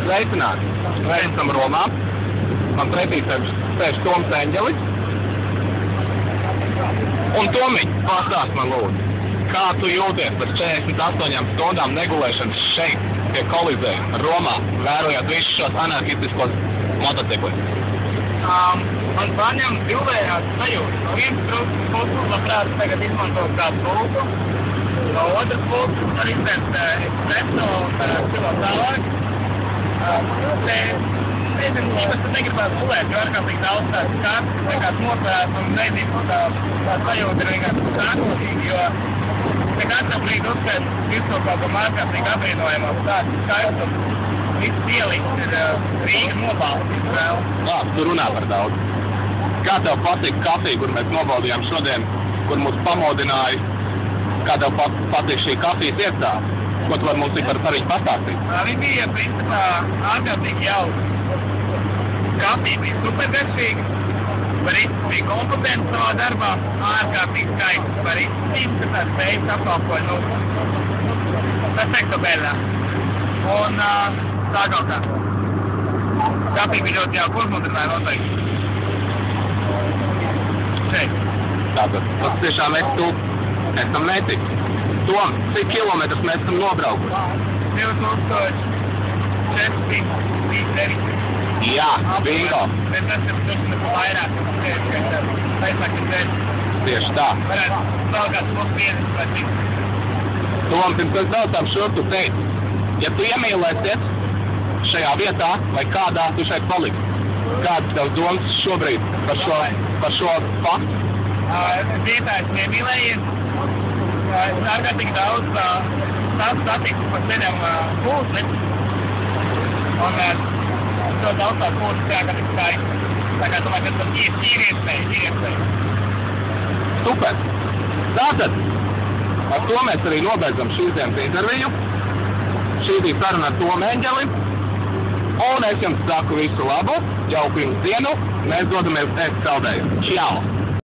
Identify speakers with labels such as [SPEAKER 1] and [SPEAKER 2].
[SPEAKER 1] Sveicināti! Esam Romā. Man pretī sēž Toms Eņģelis. Un Tomiņ, pastāst man lūdzu, kā tu jūties pēc 48 stundām negulēšanas šeit, pie Kolizēja, Romā, vērojot visus šos anarchistiskos motociklus?
[SPEAKER 2] Man paņem divējās sajūtas. No vienas puses, labprāt, tagad izmantot kādu pulku. No otras puses, var izvērst espresso un cilvēku tālāk. Nezinu, īpaši negribētu gulēt, jo ārkārtīgi daudz tāds kārtas, nekāds nosvērts un nezinu, tā sajūta ir vienkārši sākotīgi, jo nekādā brīdī uzskait visu kaut ko ārkārtīgi apvienojamās, tāds skaistums. Viss ieliks ir Rīga nobalstis vēl.
[SPEAKER 1] Tu runā par daudz. Kā tev patīk kafija, kur mēs nobaudījām šodien, kur mūs pamodināja? Kā tev patīk šī kafijas iestāde? Ko tu vari mums par viņu pastāstīt?
[SPEAKER 2] Viņa bija, principā, ārkārtīgi jauka. Kafija bija supergaršīga. Barists bija kompetents savā darbā, ārkārtīgi skaists. Barists tīms, ka tāds spējas apkalpoja, perfekto bēļā. Un tā kaut kā. Kafija bija ļoti jauka, uzmudrināja noteikti. Šeit.
[SPEAKER 1] Tātad, tas tiešām esam netiks. Tom, cik kilometrus mēs esam nobraukuši?
[SPEAKER 2] 2409.
[SPEAKER 1] Jā, bingo.
[SPEAKER 2] Mēs esam neko vairāk,
[SPEAKER 1] Tieši tā.
[SPEAKER 2] Varētu vēl kāds plus 50 vai cik.
[SPEAKER 1] Tom, pirms mēs braucām šur, tu teici, ja tu iemīlēsies šajā vietā vai kādā, tu šeit paliksi. Kāds tavs domas šobrīd par šo faktu?
[SPEAKER 2] Vietā es iemīlējies. Es ārkārtīgi daudz satiku par ceļam pūsli. Un ļoti daudz tās pūslis ārkārtīgi skaisti. Tā kā domāju, ka tas ir iespēja.
[SPEAKER 1] Super! Tātad, ar to mēs arī nobeidzam šīs dienas interviju. Šī bija saruna ar Tomu Eņģeli. Un es jums saku visu labu, jauku jums dienu. Mēs dodamies ēst saldējumu. Čau!